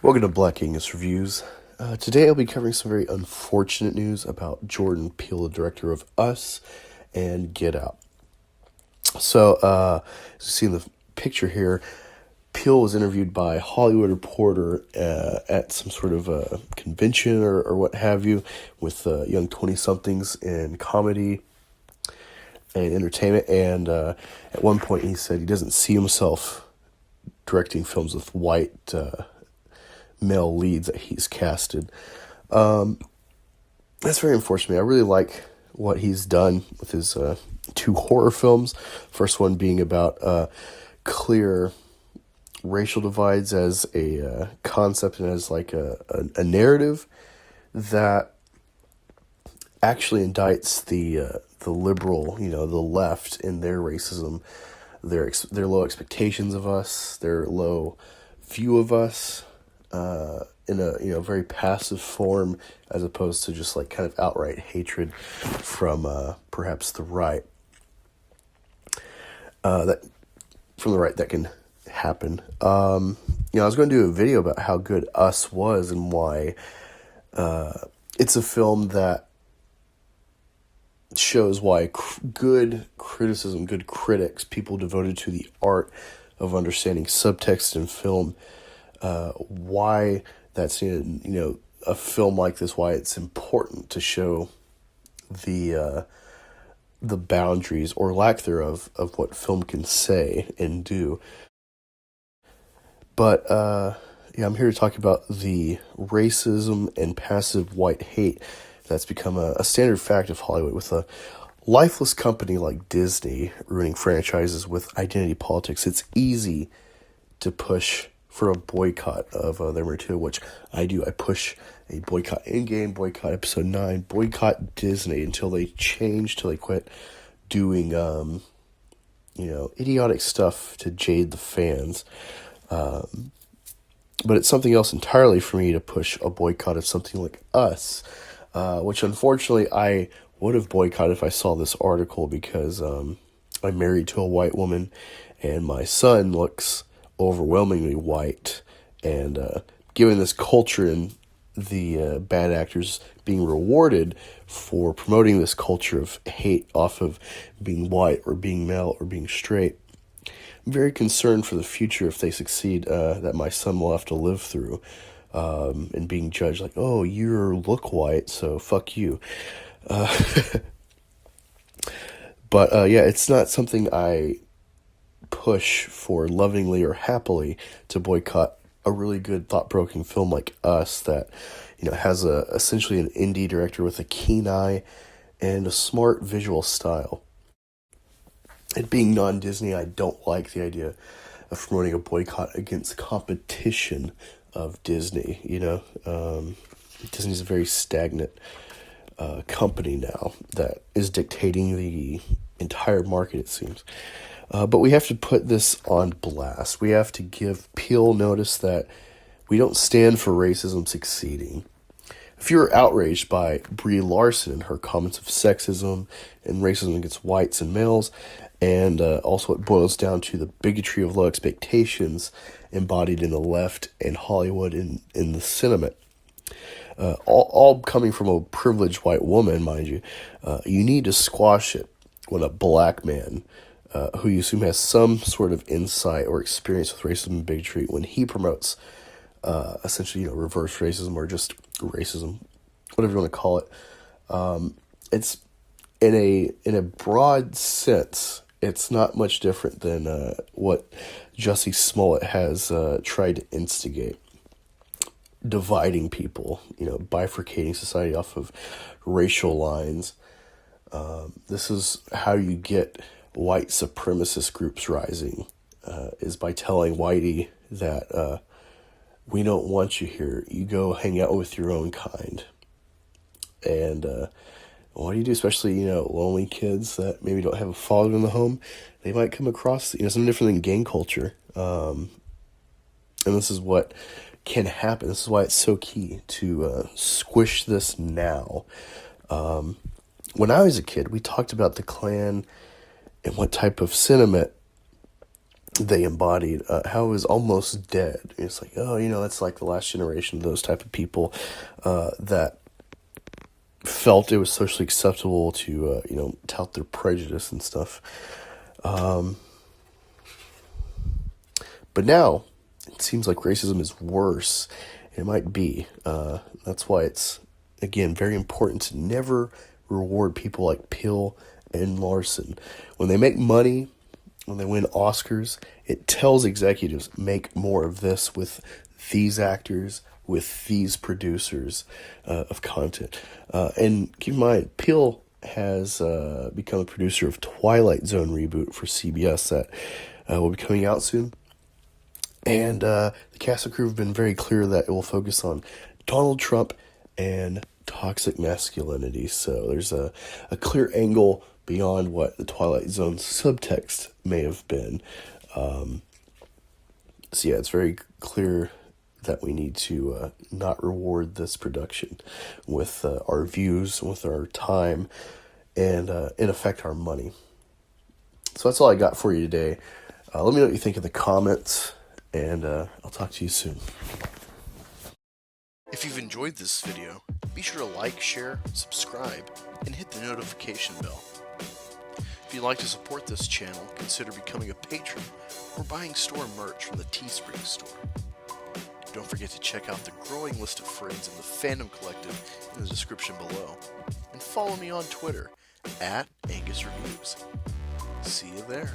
Welcome to Black Angus Reviews. Today I'll be covering some very unfortunate news about Jordan Peele, the director of Us and Get Out. So, as you see in the picture here, Peele was interviewed by Hollywood Reporter at some sort of a convention or what have you with young 20-somethings in comedy and entertainment. And at one point he said he doesn't see himself directing films with white male leads that he's casted. That's very unfortunate. I really like what he's done with his two horror films. First one being about clear racial divides as a concept and as like a narrative that actually indicts the liberal, the left in their racism, their low expectations of us, their low view of us, in a very passive form, as opposed to just like kind of outright hatred from perhaps the right. That can happen. I was going to do a video about how good Us was and why it's a film that shows why good criticism, good critics, people devoted to the art of understanding subtext in film, why that's a film like this, why it's important to show the boundaries or lack thereof of what film can say and do. But I'm here to talk about the racism and passive white hate that's become a standard fact of Hollywood, with a lifeless company like Disney ruining franchises with identity politics. It's easy to push for a boycott of their material, which I do. I push a boycott Endgame, boycott Episode 9, boycott Disney until they change, till they quit doing, idiotic stuff to jade the fans. But it's something else entirely for me to push a boycott of something like Us, which unfortunately I would have boycotted if I saw this article, because I'm married to a white woman and my son looks overwhelmingly white, and given this culture and the bad actors being rewarded for promoting this culture of hate off of being white or being male or being straight, I'm very concerned for the future if they succeed, that my son will have to live through, and being judged like, oh, you look white, so fuck you. But it's not something I push for lovingly or happily, to boycott a really good thought-provoking film like Us that has essentially an indie director with a keen eye and a smart visual style. And being non-Disney, I don't like the idea of promoting a boycott against competition of Disney. Disney's a very stagnant company now that is dictating the entire market, it seems. But we have to put this on blast. We have to give Peele notice that we don't stand for racism succeeding. If you're outraged by Brie Larson and her comments of sexism and racism against whites and males, and also it boils down to the bigotry of low expectations embodied in the left and Hollywood in the cinema, all coming from a privileged white woman, mind you, you need to squash it when a black man, who you assume has some sort of insight or experience with racism and bigotry, when he promotes essentially reverse racism or just racism, whatever you want to call it. It's in a broad sense, it's not much different than what Jussie Smollett has tried to instigate, dividing people, bifurcating society off of racial lines. This is how you get white supremacist groups rising, is by telling whitey that we don't want you here. You go hang out with your own kind. And what do you do? Especially, lonely kids that maybe don't have a father in the home. They might come across, something different than gang culture. And this is what can happen. This is why it's so key to squish this now. When I was a kid, we talked about the Klan and what type of sentiment they embodied, how it was almost dead. It's like, oh, that's like the last generation of those type of people that felt it was socially acceptable to, tout their prejudice and stuff. But now, it seems like racism is worse. It might be. That's why it's, again, very important to never reward people like Peele and Larson. When they make money, when they win Oscars, it tells executives, make more of this with these actors, with these producers of content. And keep in mind, Peele has become a producer of Twilight Zone reboot for CBS that will be coming out soon. And the cast and crew have been very clear that it will focus on Donald Trump and toxic masculinity. So there's a clear angle beyond what the Twilight Zone subtext may have been. So yeah, it's very clear that we need to not reward this production with our views, with our time, and in effect our money. So that's all I got for you today. Let me know what you think in the comments, and I'll talk to you soon. If you've enjoyed this video, be sure to like, share, subscribe, and hit the notification bell. If you'd like to support this channel, consider becoming a patron or buying store merch from the Teespring store. Don't forget to check out the growing list of friends in the Fandom Collective in the description below, and follow me on Twitter @AngusReviews. See you there.